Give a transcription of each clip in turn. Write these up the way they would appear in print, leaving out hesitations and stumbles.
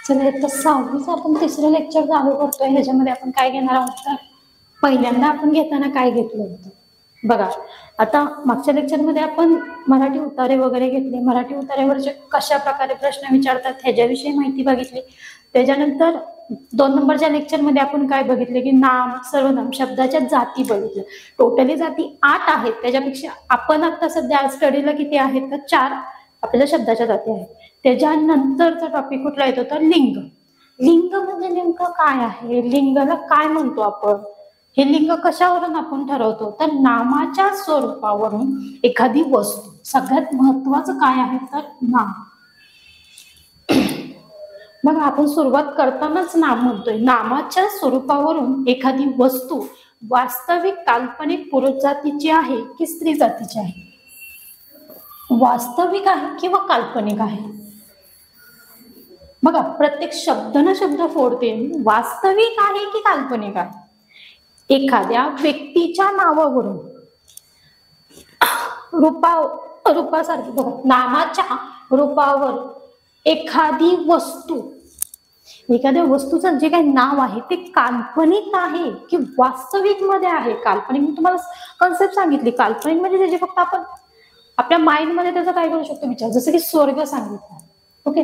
चला इथं 6वीचं आपण तिसरं लेक्चर चालू करतोय. ह्याच्यामध्ये आपण काय घेणार आहोत तर पहिल्यांदा आपण घेताना काय घेतलं होतं बघा. आता मागच्या लेक्चरमध्ये आपण मराठी उतारे वगैरे घेतले. मराठी उतार्यावरचे कशा प्रकारे प्रश्न विचारतात ह्याच्याविषयी माहिती बघितली. त्याच्यानंतर 2 नंबरच्या लेक्चरमध्ये आपण काय बघितले की नाम सर्वनाम शब्दाच्या जाती बघितल्या. टोटली जाती 8 आहेत. त्याच्यापेक्षा आपण आता सध्या स्टडीला किती आहेत तर 4 आपल्या शब्दाच्या जाती आहेत. त्याच्यानंतरचा टॉपिक कुठला येतो तर लिंग. लिंग म्हणजे नेमकं काय आहे, लिंगाला काय म्हणतो आपण, हे लिंग कशावरून आपण ठरवतो तर नामाच्या स्वरूपावरून एखादी वस्तू. सगळ्यात महत्वाचं काय आहे तर नाम. मग आपण सुरुवात करतानाच नाम म्हणतोय. नामाच्या स्वरूपावरून एखादी वस्तू वास्तविक काल्पनिक पुरुष जातीची आहे की स्त्री जातीची आहे, वास्तविक आहे किंवा काल्पनिक आहे. बघा प्रत्येक शब्द ना शब्द फोडते. वास्तविक आहे की काल्पनिक आहे. एखाद्या व्यक्तीच्या नावावरून रूपासारखी बघा नामाच्या रूपावर एखादी वस्तू, एखाद्या वस्तूचं जे काही नाव आहे ते काल्पनिक आहे की वास्तविक मध्ये आहे. काल्पनिक मी तुम्हाला कन्सेप्ट सांगितली. काल्पनिक म्हणजे त्याचे फक्त आपण आपल्या माइंड मध्ये त्याचा काय करू शकतो विचार, जसं की स्वर्ग सांगितलं. ओके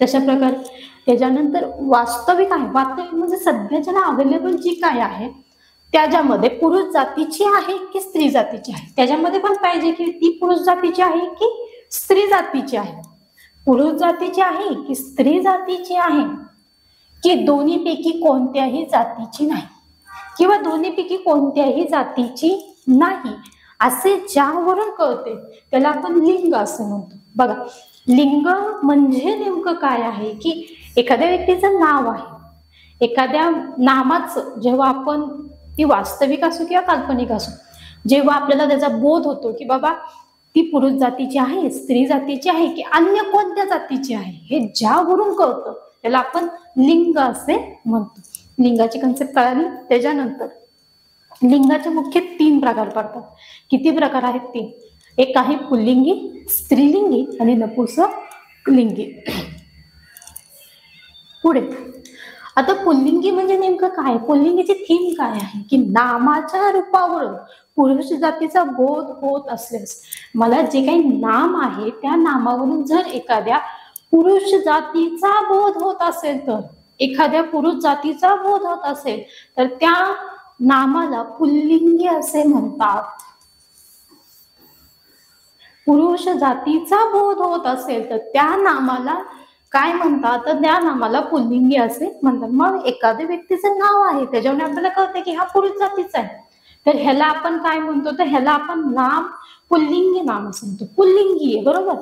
तशा प्रकारे. त्याच्यानंतर वास्तविक आहे. वास्तविक म्हणजे सध्याच्या अवेलेबल जी काय आहे त्याच्यामध्ये पुरुष जातीची आहे की स्त्री जातीची आहे. त्याच्यामध्ये पण पाहिजे की ती पुरुष जातीची आहे की स्त्री जातीची आहे, पुरुष जातीची आहे की स्त्री जातीची आहे, की दोन्हीपैकी कोणत्याही जातीची नाही किंवा दोन्हीपैकी कोणत्याही जातीची नाही, असे ज्यावरून कळते त्याला आपण लिंग असं म्हणतो. बघा लिंग म्हणजे नेमकं काय आहे की एखाद्या व्यक्तीचं नाव आहे. एखाद्या नामाचं जेव्हा आपण ती वास्तविक असो किंवा काल्पनिक असो, जेव्हा आपल्याला त्याचा बोध होतो की बाबा ती पुरुष जातीची आहे, स्त्री जातीची आहे की अन्य कोणत्या जातीची आहे, हे ज्यावरून कळतं त्याला आपण लिंग असे म्हणतो. लिंगाची कन्सेप्ट कळाली. त्याच्यानंतर लिंगाचे मुख्य 3 प्रकार पडतात. किती प्रकार आहेत 3. एक आहे पुल्लिंगी, स्त्रीलिंगी आणि नपुंसकलिंगी. पुढे आता पुल्लिंगी म्हणजे नेमकं काय, पुल्लिंगीची थीम काय आहे की नामाच्या रूपावरून पुरुष जातीचा बोध होत असल्यास, मला जे काही नाम आहे त्या नामावरून जर एखाद्या पुरुष जातीचा बोध होत असेल तर, एखाद्या पुरुष जातीचा बोध होत असेल तर त्या नामाला पुल्लिंगी असे म्हणतात. पुरुष जातीचा बोध होत असेल तर त्या नामाला काय म्हणतात तर त्या नामाला पुल्लिंगी असे म्हणतात. मग एखाद्या व्यक्तीचं नाव आहे त्याच्यावर आपल्याला कळते की हा पुरुष जातीचा आहे, तर ह्याला आपण काय म्हणतो तर ह्याला आपण नाम पुल्लिंगी नाम असं म्हणतो. पुल्लिंगी आहे बरोबर.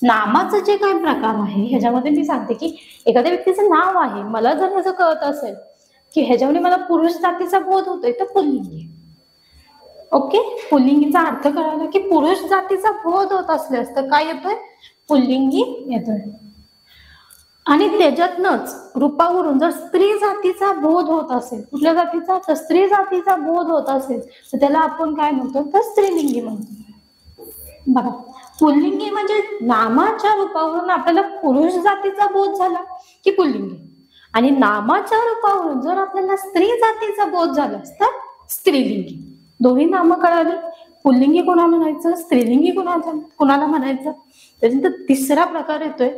नामाचं जे काही प्रकार आहे ह्याच्यामध्ये मी सांगते की एखाद्या व्यक्तीचं नाव आहे, मला जर ह्याचं कळत असेल की ह्याच्यामध्ये मला पुरुष जातीचा बोध होतोय तर पुल्लिंगी. ओके पुल्लिंगीचा अर्थ कळाला की पुरुष जातीचा बोध होत असल्यास तर काय येतोय पुल्लिंगी येतोय. आणि त्याच्यातनच रूपावरून जर स्त्री जातीचा बोध होत असेल, कुठल्या जातीचा तर स्त्री जातीचा बोध होत असेल तर त्याला आपण काय म्हणतो तर स्त्रीलिंगी म्हणतो. बघा पुल्लिंगी म्हणजे नामाच्या रूपावरून आपल्याला पुरुष जातीचा बोध झाला की पुल्लिंगी, आणि नामाच्या रूपावरून जर आपल्याला स्त्री जातीचा बोध झाला तर स्त्रीलिंगी. दोन्ही नामं कळाली. पुल्लिंगी कोणाला म्हणायचं, स्त्रीलिंगी कोणाला म्हणायचं. त्याच्यानंतर 3रा प्रकार येतोय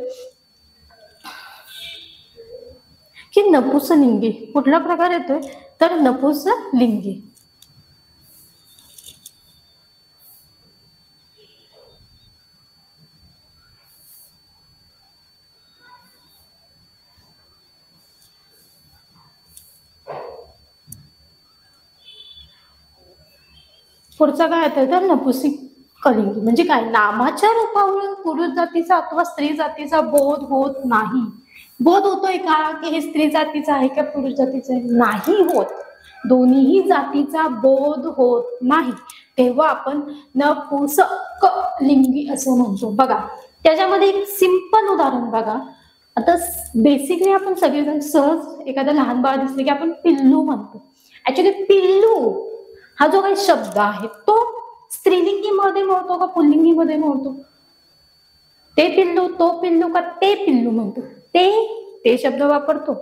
की नपुंसकलिंगी. कुठला प्रकार येतोय तर नपुंसकलिंगी. पुढचा काय येतोय तर नपुंसकलिंगी म्हणजे काय, नामाच्या रूपावरून पुरुष जातीचा अथवा स्त्री जातीचा बोध होत नाही. बोध होतोय का की हे स्त्री जातीचं आहे का पुरुष जातीचं आहे, नाही होत. दोन्हीही जातीचा बोध होत नाही तेव्हा आपण नपुंसकलिंगी असं म्हणतो. बघा त्याच्यामध्ये एक सिंपल उदाहरण बघा. आता बेसिकली आपण सगळेजण सहज एखादं लहान बाळ दिसले की आपण पिल्लू म्हणतो. ऍक्च्युली पिल्लू हा जो काही शब्द आहे तो स्त्रीलिंगी मध्ये मोडतो का पुल्लिंगी मध्ये मोडतो. ते पिल्लू, तो पिल्लू का ते पिल्लू म्हणतो. ते ते शब्द वापरतो.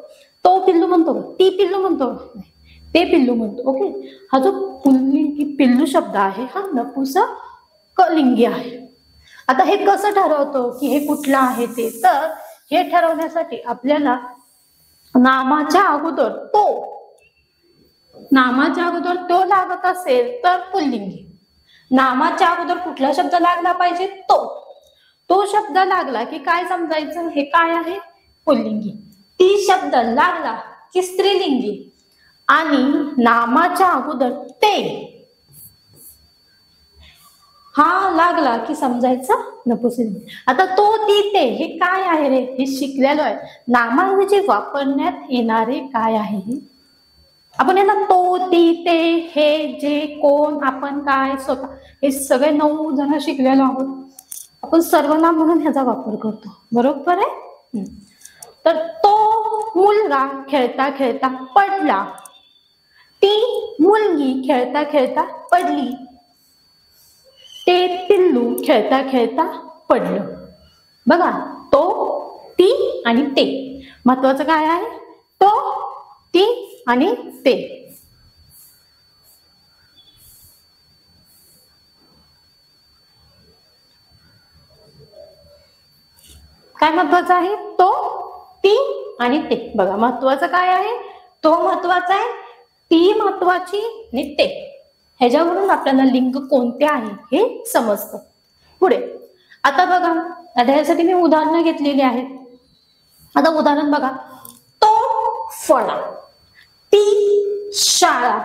तो पिल्लू म्हणतो का? ती पिल्लू म्हणतो का? नाही, ते पिल्लू म्हणतो. ओके, हा जो पुल्लिंगी पिल्लू शब्द आहे हा नपुंसकलिंगी आहे. आता हे कसं ठरवतो की हे कुठलं आहे ते? तर हे ठरवण्यासाठी आपल्याला नामाच्या अगोदर तो लागत असेल तर पुल्लिंगी. नामाच्या अगोदर कुठला शब्द लागला पाहिजे? तो शब्द लागला की काय समजायचं? हे काय आहे? पुल्लिंगी. ती शब्द लागला की स्त्रीलिंगी. आणि नामाच्या अगोदर ते हा लागला की समजायचं नपुंसकलिंगी. आता तो, ती, ते हे काय आहे रे? हे शिकलेलो आहे. नामाऐवजी वापरण्यात येणारे काय आहे हे आपण याला तो, ती, ते, हे, जे, कोण, आपण, काय, स्वतः हे सगळे 9 जण शिकलेलो आहोत. आपण सर्वनाम म्हणून ह्याचा वापर करतो. बरोबर आहे? तर तो मुलगा खेळता खेळता पडला. ती मुलगी खेळता खेळता पडली. ते पिल्लू खेळता खेळता पडलं. बघा, तो, ती आणि ते. महत्वाचं काय आहे? तो, ती आणि ते. काय महत्वाचं आहे? तो, ती आणि ते. बघा, महत्वाचं काय आहे? तो महत्वाचा आहे, ती महत्वाची आणि ते. ह्याच्यावरून आपल्याला लिंग कोणते आहे हे समजतं. पुढे आता बघा, आता ह्यासाठी मी उदाहरणं घेतलेली आहेत. आता उदाहरण बघा, तो फळा, ती शाळा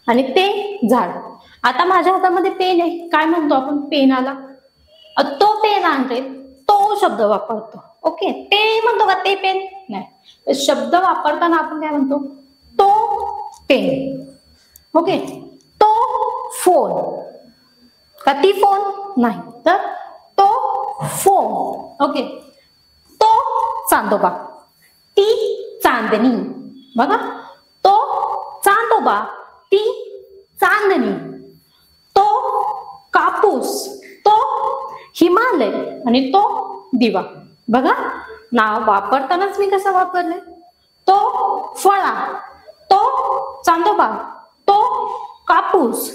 आणि ते झाड. आता माझ्या हातामध्ये पेन आहे. काय म्हणतो आपण पेनाला? तो पेन आणते, तो शब्द वापरतो. ओके, ते म्हणतो का ते पेन? नाही, शब्द वापरताना आपण काय म्हणतो? तो पेन. ओके, तो फोन का ती फोन? नाही, तर तो फोन. ओके, तो चांदोबा, ती चांदणी. बघा, तो चांदोबा, ती चांदणी. तो कापूस, तो हिमालय आणि तो दिवा. बघा, नाव वापरतानाच मी कसं वापरले? तो फळा, तो चांदोबा, तो कापूस,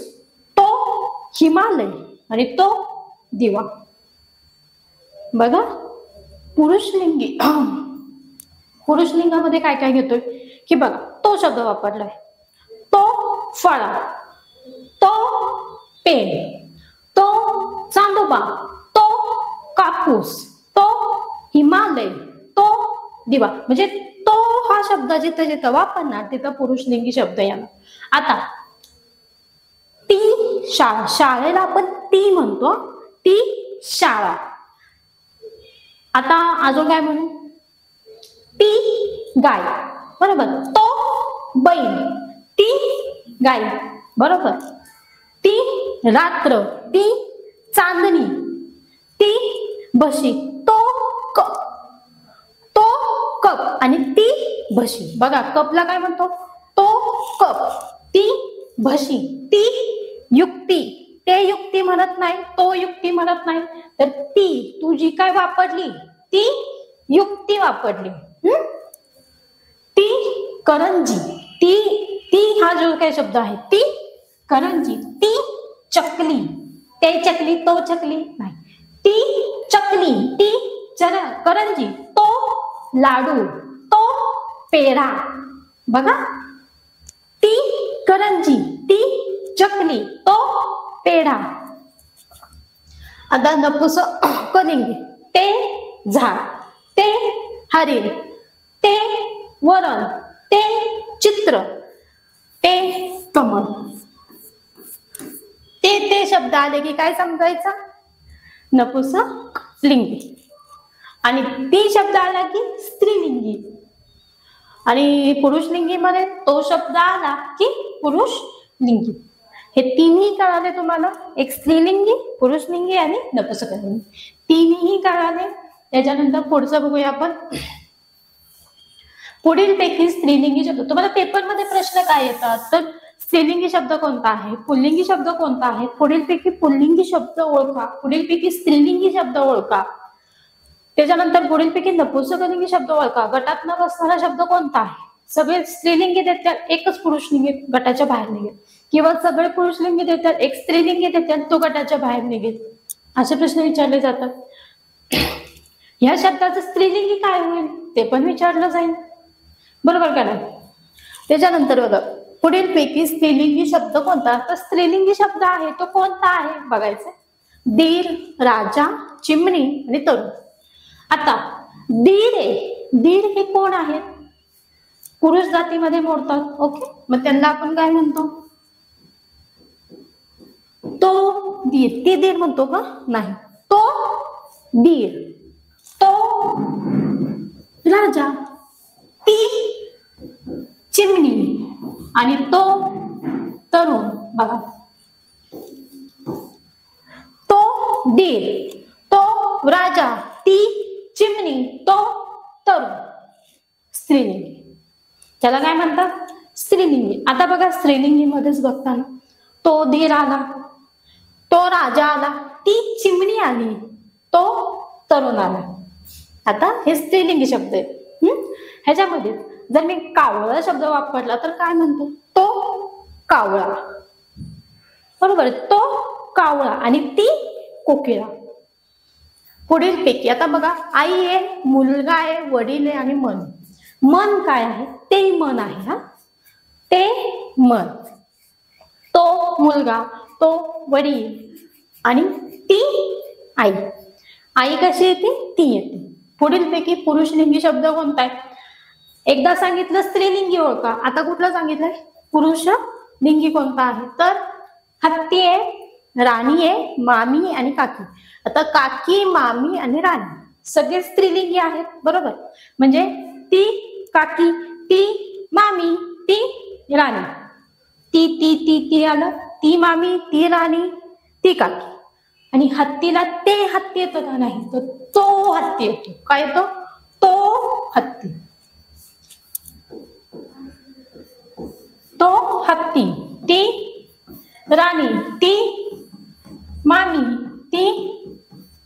तो हिमालय आणि तो दिवा. बघा, पुरुषलिंगी पुरुषलिंगामध्ये काय काय घेतोय की बघा, तो शब्द वापरलाय. तो फळा, तो पेन, तो चांदोबा, तो कापूस, तो हिमालय, तो दिवा. म्हणजे तो हा शब्द जिथं जिथं वापरणार तिथं पुरुषलिंगी शब्द येणार. आता ती शाळा, शाळेला आपण ती म्हणतो, ती शाळा. आता अजून काय म्हणू? ती गाय. बरोबर, तो बैल, ती गाय. बरोबर, ती रात्र, ती चांदणी, ती म्हशी, तो कप आणि ती म्हशी. बघा, कपला काय म्हणतो? तो कप, ती म्हशी, ती युक्ती. ते युक्ती म्हणत नाही, तो युक्ती म्हणत नाही, तर ती, तू जी काय वापरली ती युक्ती वापरली. ती करंजी, ती हा जो काही शब्द आहे, ती करंजी. ती चकली, ते चकली, तो चकली नाही, ती चकली, ती करंजी, तो लाडू, तो पेढा. बघा, ती करंजी, ती चकली, तो पेढा. आता नपुंसकलिंगी, ते झाड, ते हरिण, ते वरण, ते चित्र, ते कमळ. ते शब्द आले की काय समजायचं? नपुंसकलिंगी. आणि ती शब्द आला की स्त्रीलिंगी. आणि पुरुषलिंगी मध्ये तो शब्द आला की पुरुषलिंगी. हे तिन्ही कळाले तुम्हाला? एक स्त्रीलिंगी, पुरुषलिंगी आणि नपुंसकलिंगी. तिन्ही कळाले. त्याच्यानंतर पुढचं बघूया आपण. पुढीलपैकी स्त्रीलिंगी शब्द, तुम्हाला पेपरमध्ये प्रश्न काय येतात? तर स्त्रीलिंगी शब्द कोणता आहे, पुल्लिंगी शब्द कोणता आहे, पुढीलपैकी पुल्लिंगी शब्द ओळखा, पुढीलपैकी स्त्रीलिंगी शब्द ओळखा. त्याच्यानंतर पुढीलपैकी नपुंसकलिंगी शब्द ओळखा. गटात न बसणारा शब्द कोणता आहे? सगळे स्त्रीलिंगी देतात, एकच पुरुषलिंगी गटाच्या बाहेर निघेल, किंवा सगळे पुरुषलिंगी देतात, एक स्त्रीलिंगी देतात, तो गटाच्या बाहेर निघेल. असे प्रश्न विचारले जातात. या शब्दाचं स्त्रीलिंगी काय होईल ते पण विचारलं जाईल, बरोबर का नाही? त्याच्यानंतर बघा, पुढीलपैकी स्त्रीलिंगी शब्द कोणता? तर स्त्रीलिंगी शब्द आहे तो कोणता आहे बघायचं. दीर, राजा, चिमणी आणि तरुण. आता दीर आहे, दीर हे कोण आहेत? पुरुष जातीमध्ये मोडतात. ओके, मग त्यांना आपण काय म्हणतो? तो दीर. ती दीर म्हणतो का? नाही, तो दीर, तो राजा, ती चिमणी आणि तो तरुण. बघा, तो दीर, तो राजा, ती चिमणी, तो तरुण. स्त्रीलिंगी. त्याला काय म्हणतात? स्त्रीलिंगी. आता बघा, स्त्रीलिंगी मध्येच बघताना तो धीर आला, तो राजा आला, ती चिमणी आली, तो तरुण आला. आता हे स्त्रीलिंगी शब्द आहेत. ह्याच्यामध्ये जर मी कावळा शब्द वापरला तर काय म्हणतो? तो कावळा, बरोबर, तो कावळा आणि ती कोकिळा. पुढील पैकी आता बघा, आई आहे, मुलगा आहे, वडील आहे आणि मन. मन काय आहे? ते मन आहे. हा, ते मन, तो मुलगा, तो वडील आणि ती आई. आई कशी येते? ती येते. पुढील पैकी पुरुषलिंगी शब्द कोणता आहे? एकदा सांगितलं स्त्रीलिंगी ओळखा, आता कुठलं सांगितलंय? पुरुष लिंगी कोणता आहे? तर हत्ती आहे, राणी आहे, मामी आणि काकी. आता काकी, मामी आणि राणी सगळे स्त्रीलिंगी आहेत, बरोबर. म्हणजे ती काकी, ती मामी, ती राणी. ती ती ती ती आलं, ती मामी, ती राणी, ती काकी. आणि हत्तीला ते हत्ती येतो का? नाही, तर तो हत्ती येतो. काय येतो? तो हत्ती, तो हत्ती, ती राणी, ती मामी, ती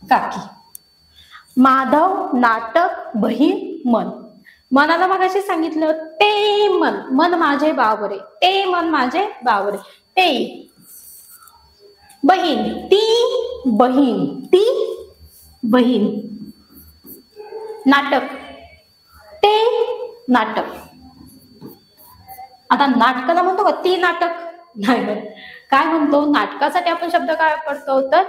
काकी. माधव, नाटक, बहीण, मन. मनाला मगाशी सांगितलं ते मन, मन माझे बावरे, ते मन माझे बावरे. ते बहीण, ती बहीण, ती बहीण. नाटक, ते नाटक. आता नाटकाला म्हणतो का ती नाटक? नाही, काय म्हणतो? नाटकासाठी आपण शब्द काय वापरतो? तर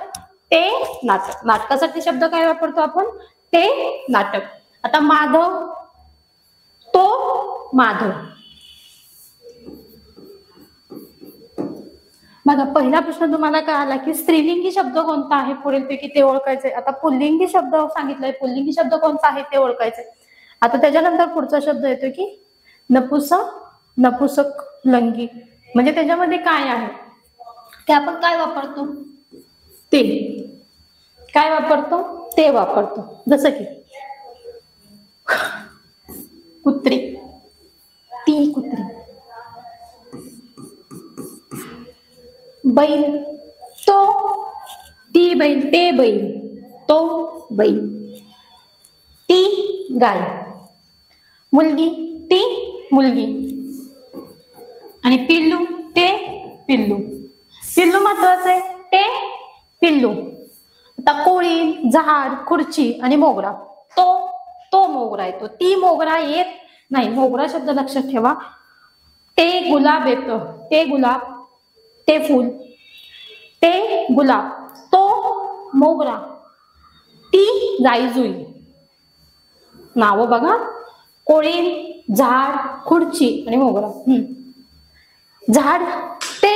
ते नाटक. नाटकासाठी शब्द काय वापरतो आपण? ते नाटक. आता माधव, तो माधव. बघा, पहिला प्रश्न तुम्हाला काय आला की स्त्रीलिंगी शब्द कोणता आहे पुढीलपैकी ते ओळखायचे. आता पुल्लिंगी शब्द सांगितलंय, पुल्लिंगी शब्द कोणता आहे ते ओळखायचे. आता त्याच्यानंतर पुढचा शब्द येतो की नपुंसक, नपुंसक लिंगी. म्हणजे त्याच्यामध्ये काय आहे ते आपण काय वापरतो? ते. काय वापरतो? ते वापरतो. जसं की कुत्री, ती कुत्री. बैल, तो, ती बैल, ते बैल, तो बैल. ती गाय. मुलगी, ती मुलगी. आणि पिल्लू, ते पिल्लू. पिल्लू महत्वाचं आहे, ते पिल्लू. आता कोळी, झाड, खुर्ची आणि मोगरा. तो मोगरा येतो. ती मोगरा येत नाही. मोगरा शब्द लक्षात ठेवा. ते गुलाब येतं, ते गुलाब, ते फूल, ते गुलाब, तो मोगरा, ती जाईजुई. नाव बघा, कोळी, झाड, खुर्ची आणि मोगरा. झाड, ते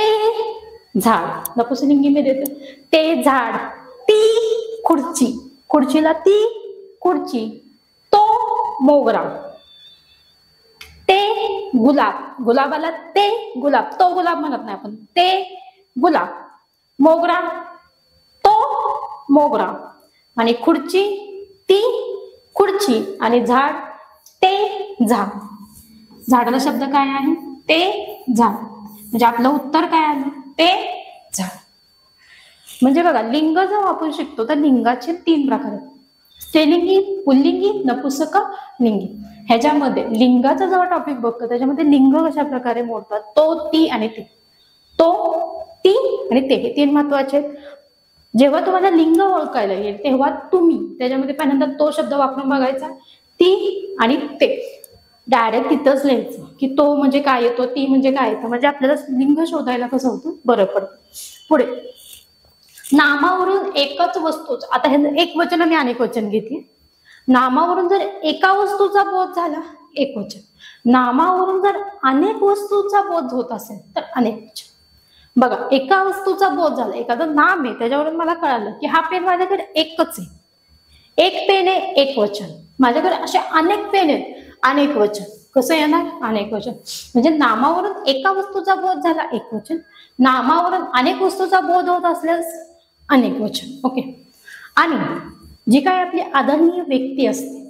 झाड, नपुंसकलिंगी मध्ये देतो. ते झाड, ती खुर्ची, खुर्चीला ती खुर्ची, तो मोगरा. ते गुलाब, गुलाबाला ते गुलाब, तो गुलाब म्हणत नाही आपण, ते गुलाब. मोगरा, तो मोगरा. आणि खुर्ची, ती खुर्ची. आणि झाड, ते झाड. झाडाला शब्द काय आहे? ते झाड. म्हणजे आपलं उत्तर काय आलं? ते झाड. म्हणजे बघा, लिंग जेव्हा आपण शिकतो तर लिंगाचे 3 प्रकार आहेत. स्त्रीलिंगी, पुल्लिंगी, नपुंसक लिंगी. ह्याच्यामध्ये लिंगाचा जेव्हा टॉपिक बघतो त्याच्यामध्ये लिंग कशा प्रकारे मोडतात, तो, ती आणि ती. तो, ती आणि ते, हे 3 महत्वाचे आहेत. जेव्हा तुम्हाला लिंग ओळखायला येईल तेव्हा तुम्ही त्याच्यामध्ये पहिल्यांदा तो शब्द वापरून बघायचा, ती आणि ते. डायरेक्ट तिथंच लिहायचं की तो म्हणजे काय येतो, ती म्हणजे काय येतं, म्हणजे आपल्याला लिंग शोधायला कसं होतं, बरं पडतं. पुढे नामावरून एकच वस्तूच, आता हे एक वचन आणि अनेक वचन घेते. नामावरून जर एका वस्तूचा बोध झाला एक वचन, नामावरून जर अनेक वस्तूचा बोध होत असेल तर अनेक वचन. बघा, एका वस्तूचा बोध झाला, एखादं नाम आहे त्याच्यावरून मला कळालं की हा पेन माझ्याकडे एकच आहे, एक पेन आहे एक वचन. माझ्याकडे असे अनेक पेन आहेत, अनेक वचन. कसं येणार, अनेक वचन. म्हणजे नामावरून एका वस्तूचा बोध झाला एक वचन, नामावरून अनेक वस्तूचा बोध होत असल्यास अनेक वचन. ओके. आणि जी काय आपली आदरणीय व्यक्ती असते,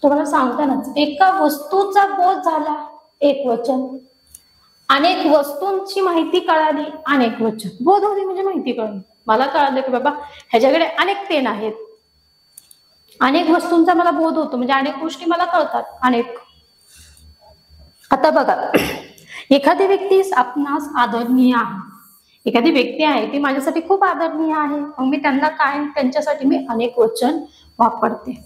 तुम्हाला सांगतानाच एका वस्तूचा बोध झाला एक वचन, अनेक वस्तूंची माहिती कळाली अनेक वचन. बोध होणे म्हणजे माहिती कळणे. मला कळालं की बाबा ह्याच्याकडे अनेक पेन आहेत, अनेक वस्तूंचा मला बोध होतो, म्हणजे अनेक गोष्टी मला कळतात, अनेक. आता बघा, एखादी व्यक्ती आपणास आदरणीय आहे, एखादी व्यक्ती आहे ती माझ्यासाठी खूप आदरणीय आहे, मग मी त्यांना काय, त्यांच्यासाठी मी अनेक वचन वापरते.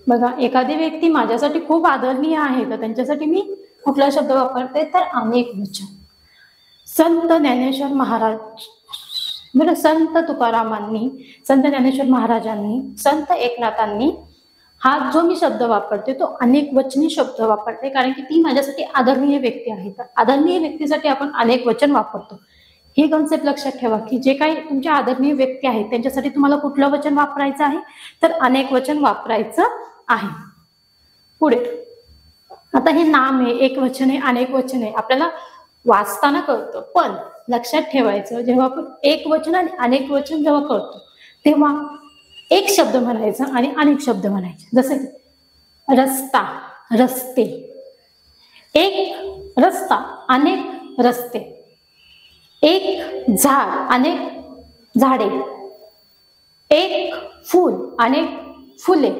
बघा, एखादी व्यक्ती माझ्यासाठी खूप आदरणीय आहे तर त्यांच्यासाठी मी कुठला शब्द वापरते, तर अनेक वचन. संत ज्ञानेश्वर महाराज, बरं, संत तुकारामांनी, संत ज्ञानेश्वर महाराजांनी, संत एकनाथांनी हा जो मी शब्द वापरते तो अनेक वचनी शब्द वापरते, कारण की ती माझ्यासाठी आदरणीय व्यक्ती आहे. तर आदरणीय व्यक्तीसाठी आपण अनेक वचन वापरतो. ही कन्सेप्ट लक्षात ठेवा की जे काही तुमच्या आदरणीय व्यक्ती आहेत त्यांच्यासाठी तुम्हाला कुठलं वचन वापरायचं आहे, तर अनेक वचन वापरायचं आहे. पुढे आता हे नाम आहे, एक वचन आहे, अनेक वचन आहे, आपल्याला वाचताना कळतं. पण लक्षात ठेवायचं, जेव्हा आपण एक वचन आणि अनेक वचन जेव्हा कळतो तेव्हा एक शब्द म्हणायचा आणि अनेक शब्द म्हणायचे. जसे की रस्ता, रस्ते. एक रस्ता, अनेक रस्ते. एक झाड, अनेक झाडे. एक फूल, अनेक फुले.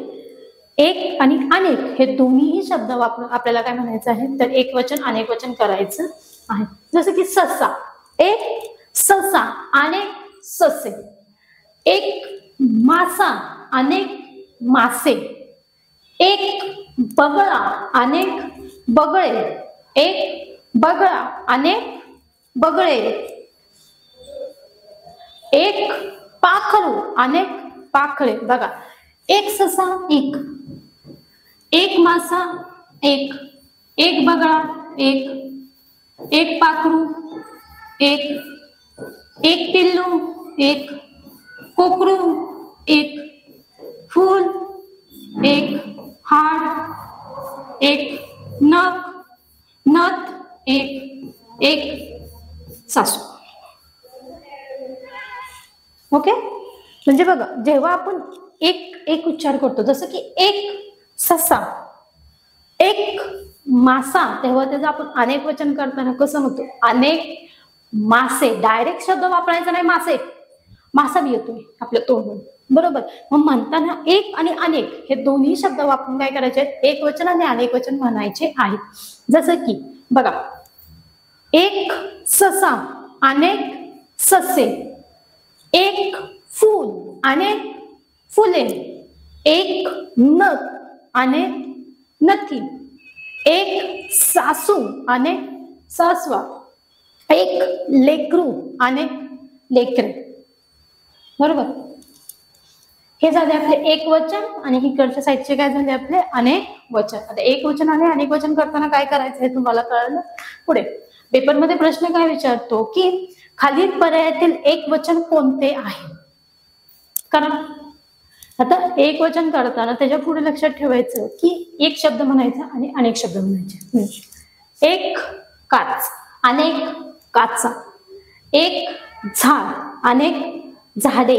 एक आणि अनेक हे दोन्हीही शब्द वापरून आपल्याला काय म्हणायचं आहे, तर एक वचन अनेक वचन करायचं आहे. जसं की ससा, एक ससा, अनेक ससे. एक मासा, अनेक मासे. एक बगळा, अनेक बगळे. एक बगळा, अनेक बगळे. एक पाखरू, अनेक पाखरे. बघा, एक ससा एक, एक मासा एक, एक बगळा एक, एक पाखरू एक, एक पिल्लू एक, कोकरू एक, फूल एक, हाड एक, नख, नथ एक, एक सासू. ओके. म्हणजे बघा, जेव्हा आपण एक एक उच्चार करतो, जसं की एक ससा, एक मासा, तेव्हा त्याचं आपण अनेक वचन करताना कसं होतं, अनेक मासे. डायरेक्ट शब्द वापरायचा नाही, मासे, मासा बी येतोय आपल्या तोंडून, बरोबर. मग म्हणताना एक आणि अनेक हे दोन्ही शब्द वापरून काय करायचे, एक वचन आणि अनेक वचन म्हणायचे आहेत. जसं की बघा, एक ससा, अनेक ससे. एक फूल, अनेक फुले. एक नथ, अनेक नथी. एक सासू, अनेक सासवा. एक लेकरू, अनेक लेकरे. बरोबर. हे झाले आपले एक वचन आणि इकडच्या साईडचे काय झाले आपले अनेक वचन. आता एक वचन आणि अनेक वचन करताना काय करायचं हे तुम्हाला कळलं. पुढे पेपरमध्ये प्रश्न काय विचारतो की खालील पर्यायातील एक वचन कोणते आहे. कारण आता एक वचन करताना त्याच्या पुढे लक्षात ठेवायचं की एक शब्द म्हणायचा आणि अनेक शब्द म्हणायचे. एक काच, अनेक काचा. एक झाड, अनेक झाडे.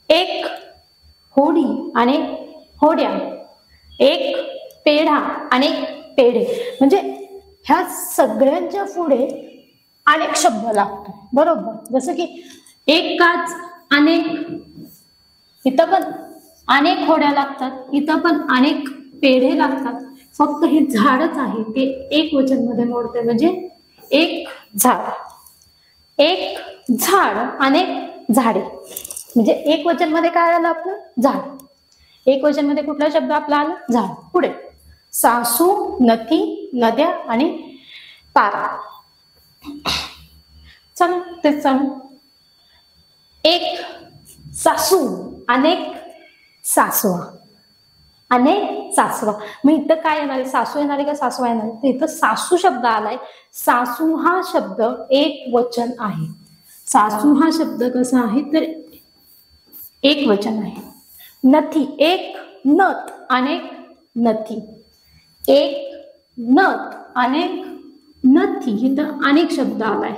एक होडी, अनेक होड्या. एक पेढा, अनेक पेढे. म्हणजे ह्या सगळ्यांच्या पुढे अनेक शब्द लागतो, बरोबर. जसं की एक काच, अनेक, इथं पण अनेक होड्या लागतात, इथं पण अनेक पेढे लागतात. फक्त हे झाडच आहे ते एक वचन मध्ये मोडते, म्हणजे एक झाड. एक झाड, अनेक झाडे, म्हणजे एक वचन मध्ये काय आलं आपलं? झाड. एक वचन मध्ये कुठला शब्द आपला आला? झाड. पुढे सासू, नदी, नद्या आणि तारा. चला तेच चालू. एक सासू, अनेक सासवा, अनेक सासवा. मग इथं काय येणार आहे? सासू येणार आहे का सासवा येणार आहे? तर इथं सासू शब्द आलाय. सासू हा शब्द एक वचन आहे. सासू हा शब्द कसा आहे तर एक वचन आहे. नथी, एक नथ, अनेक नथी. एक नथ, अनेक नथी. इथं अनेक शब्द आलाय.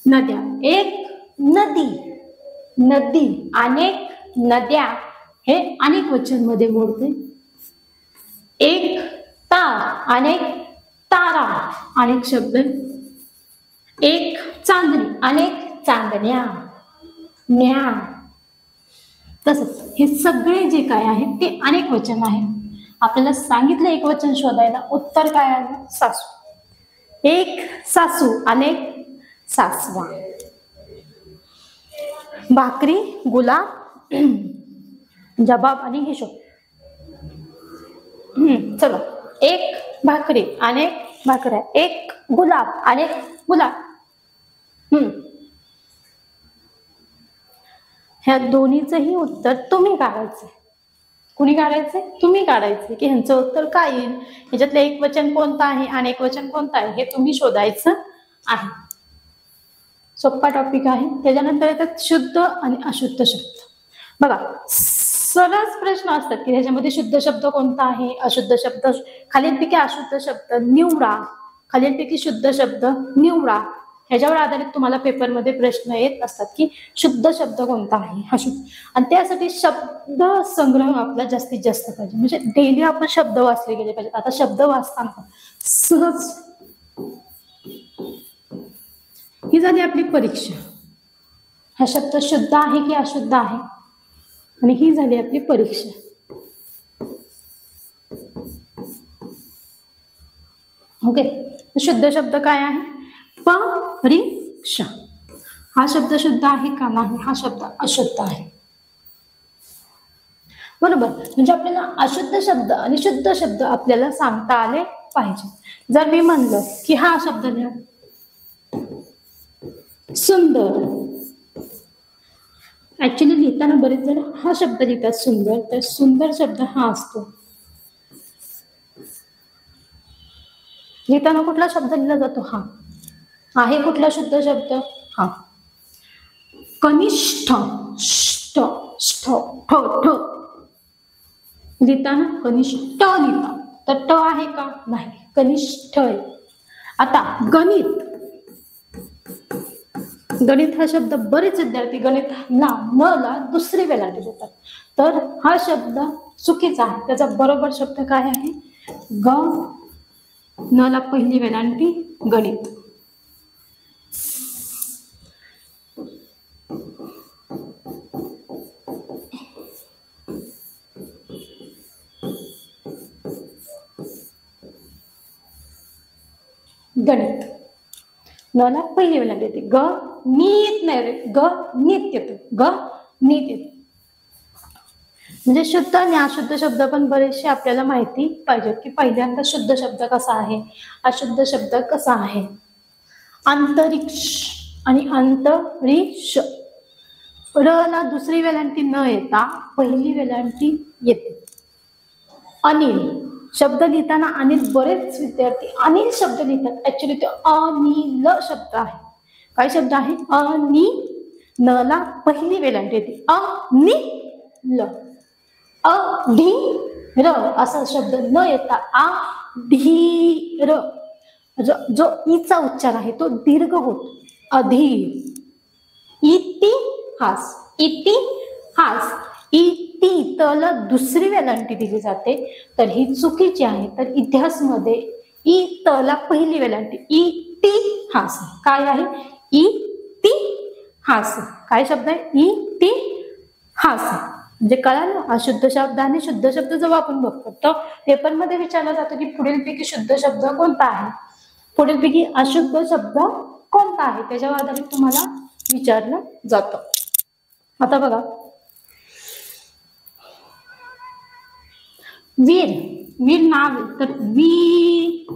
नद्या, एक नदी, नदी, अनेक नद्या, हे अनेक वचन मध्ये मोडते. एक तार, अनेक तारा, अनेक शब्द. एक चांदणी, अनेक चांदण्या, न्या. तसंच हे सगळे जे काय आहे ते अनेक वचन आहे. आपल्याला सांगितलं एक वचन शोधायला, उत्तर काय आलं? सासू. एक सासू, अनेक सासवा. भाकरी, गुलाब, जबाब आणि हिशोब. चला, एक भाकरी, अनेक भाकऱ्या, एक गुलाब, अनेक गुलाब. ह्या दोन्हीचंही उत्तर तुम्ही काढायचं. कुणी काढायचंय? तुम्ही काढायचे की ह्यांचं उत्तर काय येईल, ह्याच्यातलं एक वचन कोणतं आहे आणि एक वचन कोणतं आहे हे तुम्ही शोधायचं आहे. सोपा टॉपिक आहे. त्याच्यानंतर येतात शुद्ध आणि अशुद्ध शब्द. बघा, सरस प्रश्न असतात की त्याच्यामध्ये शुद्ध शब्द कोणता आहे, अशुद्ध शब्द, खालीलपैकी अशुद्ध शब्द निवडा, खालीलपैकी शुद्ध शब्द निवडा. ह्याच्यावर आधारित तुम्हाला पेपरमध्ये प्रश्न येत असतात की शुद्ध शब्द कोणता आहे, अशुद्ध. आणि त्यासाठी शब्द संग्रह आपला जास्तीत जास्त पाहिजे, म्हणजे डेली आपण शब्द वाचले गेले पाहिजे. आता शब्द वाचताना सहज ही झाली आपली परीक्षा. हा शब्द शुद्ध आहे की अशुद्ध आहे, आणि ही झाली आपली परीक्षा. ओके, शुद्ध शब्द काय आहे? परीक्षा. हा शब्द शुद्ध आहे का? नाही, हा शब्द अशुद्ध आहे. बरोबर, म्हणजे आपल्याला अशुद्ध शब्द आणि शुद्ध शब्द आपल्याला सांगता आले पाहिजे. जर मी म्हणलं की हा शब्द लिहा, सुंदर. ऍक्च्युली लिहिताना बरेच जण हा शब्द लिहितात सुंदर, तर सुंदर शब्द हा असतो. लिहिताना कुठला शब्द लिहिला जातो? हा आहे. कुठला शुद्ध शब्द? हा. कनिष्ठ, ष्ट, ष्ठ, ठ, ठ. लिहिताना कनिष्ठ लिहिता, तर ट आहे का? नाही, कनिष्ठ आहे. आता गणित. गणित हा शब्द बरेच विद्यार्थी गणित ला न ला दुसरी वेलांटी देतात, तर हा शब्द चुकीचा आहे. त्याचा बरोबर शब्द काय आहे? ग न ला पहिली वेलांटी गणित. गणित न ला पहिली वेलांटी येते. ग नीत नाही रे, ग नीत येतो, ग नीत येतो. म्हणजे शुद्ध आणि अशुद्ध शब्द पण बरेचसे आपल्याला माहिती पाहिजे की पहिल्यांदा शुद्ध शब्द कसा आहे, अशुद्ध शब्द कसा आहे. अंतरिक्ष आणि अंतरिक्ष. र ला दुसरी वेलांटी न येता पहिली वेलांटी येते. अनिल शब्द लिहिताना अनिल, बरेच विद्यार्थी अनिल शब्द लिहितात, ऍक्च्युली ते अनिल शब्द आहे. काय शब्द आहे? अनिल. न ला पहिली वेलांटी येते, अनिल. अधीर असा शब्द न येता अधीर. जो ईचा उच्चार आहे तो दीर्घ होतो, अधीर. इतिहास, इतिहास. इति तला दुसरी वेलांटी दिली जाते, तर ही चुकीची आहे. तर इतिहास मध्ये इ तला पहिली वेलांटी, इतिहास. इतिहास. काय आहे? इतिहास. काय शब्द आहे? इतिहास. म्हणजे कळालं. अशुद्ध शब्द आणि शुद्ध शब्द जेव्हा आपण बघतो तर पेपरमध्ये विचारलं जातं की पुढीलपैकी शुद्ध शब्द कोणता आहे, पुढीलपैकी अशुद्ध शब्द कोणता आहे, त्याच्यावर आधारित तुम्हाला विचारलं जातं. आता बघा, वीर. वीर नाव तर वीर.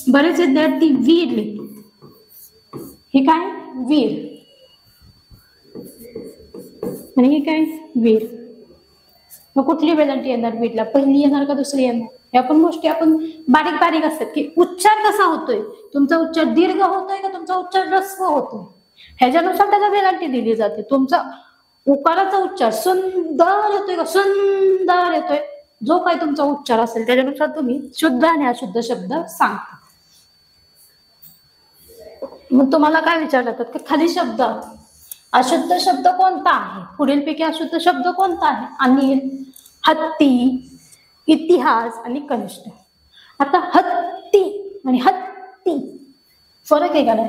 बरेच विद्यार्थी वीर लिहितात. हे काय? वीर. आणि हे काय? वीर. मग कुठली वेलांटी येणार वीरला? पहिली येणार का दुसरी येणार? या पण गोष्टी आपण बारीक बारीक असतात की उच्चार कसा होतोय, तुमचा उच्चार दीर्घ होतोय का तुमचा उच्चार ह्रस्व होतोय, ह्याच्यानुसार त्याला वेलांटी दिली जाते. तुमचा उकाराचा उच्चार सुंदर येतोय का सुंदर येतोय, जो काही तुमचा उच्चार असेल त्याच्यानुसार तुम्ही शुद्ध आणि अशुद्ध शब्द सांगता. मग तुम्हाला काय विचारलं जातात की खाली शब्द अशुद्ध शब्द कोणता आहे, पुढीलपैकी अशुद्ध शब्द कोणता आहे? अनिल, हत्ती, इतिहास आणि कनिष्ठ. आता हत्ती आणि हत्ती फरक आहे का नाही?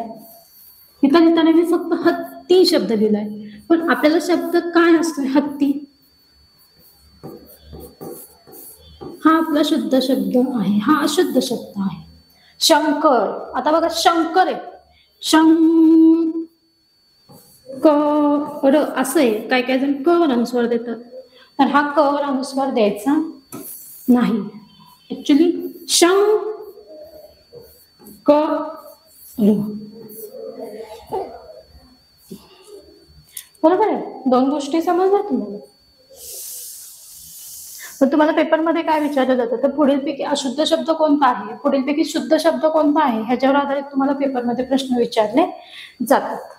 इथं लिहिताना मी फक्त हत्ती शब्द लिहिलाय, पण आपल्याला शब्द काय असतोय? हत्ती हा आपला शुद्ध शब्द आहे, हा अशुद्ध शब्द आहे. शंकर. आता बघा शंकर आहे, शंकर असं आहे. काय काय जण क वर अनुस्वार देतात, तर हा क वर अनुस्वार द्यायचा नाही. ऍक्च्युली बरोबर आहे. दोन गोष्टी समजल्या तुम्हाला. पण तुम्हाला पेपरमध्ये काय विचारलं जातं, तर पुढीलपैकी अशुद्ध शब्द कोणता आहे, पुढीलपैकी शुद्ध शब्द कोणता आहे, ह्याच्यावर आधारित तुम्हाला पेपरमध्ये प्रश्न विचारले जातात.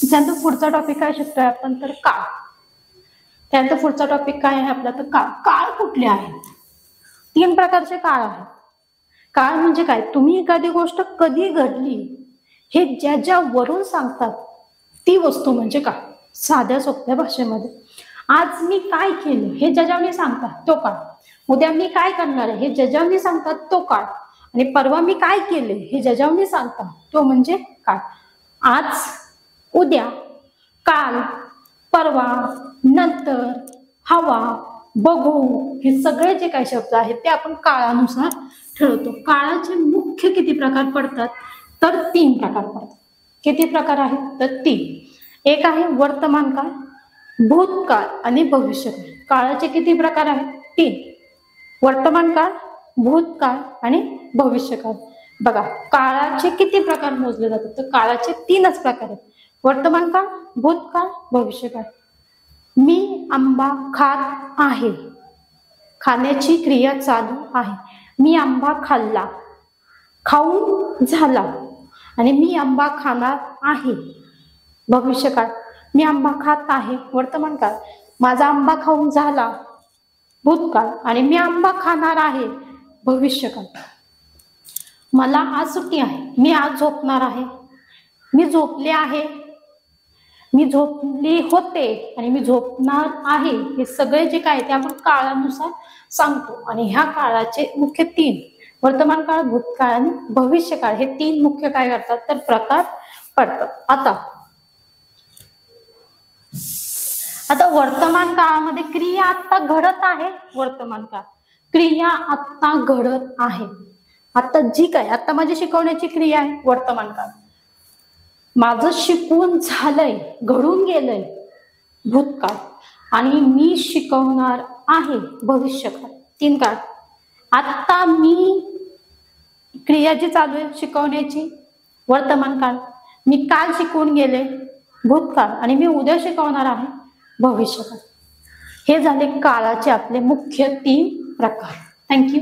त्यानंतर पुढचा टॉपिक काय शिकतोय आपण, तर काळ. त्यानंतर पुढचा टॉपिक काय आहे आपला, तर काळ. काळ कुठले आहेत? 3 प्रकारचे काळ आहेत. काळ म्हणजे काय? तुम्ही एखादी गोष्ट कधी घडली हे ज्याच्यावरून सांगतात ती वस्तू म्हणजे काळ. साध्या सोप्या भाषेमध्ये आज मी काय केलं हे ज्याच्यावर सांगतात तो काळ. उद्या मी काय करणार आहे हे ज्याच्यावर सांगतात तो काळ. आणि परवा मी काय केले हे ज्याच्यावर सांगतात तो म्हणजे काळ. आज, उद्या, काल, परवा, नंतर, हवा, बघू, हे सगळे जे काही शब्द आहेत ते आपण काळानुसार ठरवतो. काळाचे मुख्य किती प्रकार पडतात, तर 3 प्रकार पडतात. किती प्रकार आहेत, तर 3. एक आहे वर्तमान काळ, भूतकाळ आणि भविष्यकाळ. काळाचे किती प्रकार आहेत? 3. वर्तमान काळ, भूतकाळ आणि भविष्यकाळ. बघा काळाचे किती प्रकार मोजले जातात, तर काळाचे 3च प्रकार आहेत. वर्तमान काळ, भूतकाळ, भविष्यकाळ. मी आंबा खात आहे, खाण्याची क्रिया चालू आहे. मी आंबा खाल्ला, खाऊन झाला. आणि मी आंबा खाणार आहे, भविष्यकाळ. मी आंबा खात आहे, वर्तमान काळ. माझा आंबा खाऊन झाला, भूतकाळ. आणि मी आंबा खाणार आहे, भविष्यकाळ. मला आज सुट्टी आहे, मी आज झोपणार आहे. मी झोपले आहे, मी झोपले होते आणि मी झोपणार आहे. हे सगळे जे काय ते आपण काळानुसार सांगतो. आणि ह्या काळाचे मुख्य 3 वर्तमान काळ, भूतकाळ आणि भविष्यकाळ हे 3 मुख्य काय करतात, तर प्रकार पडतात. आता वर्तमान काळामध्ये क्रिया आता घडत आहे. वर्तमान काळ क्रिया आता घडत आहे. आता जी काय आता माझी शिकवण्याची क्रिया आहे, वर्तमान काळ. माझं शिकवून झालंय, घडून गेलंय, भूतकाळ. आणि मी शिकवणार आहे, भविष्यकाळ. 3 काळ. आता मी क्रिया जी चालू आहे शिकवण्याची, वर्तमान काळ. मी काल शिकवून गेले, भूतकाळ. आणि मी उद्या शिकवणार आहे, भविष्यकाळ. हे झाले काळाचे आपले मुख्य 3 प्रकार. थँक्यू.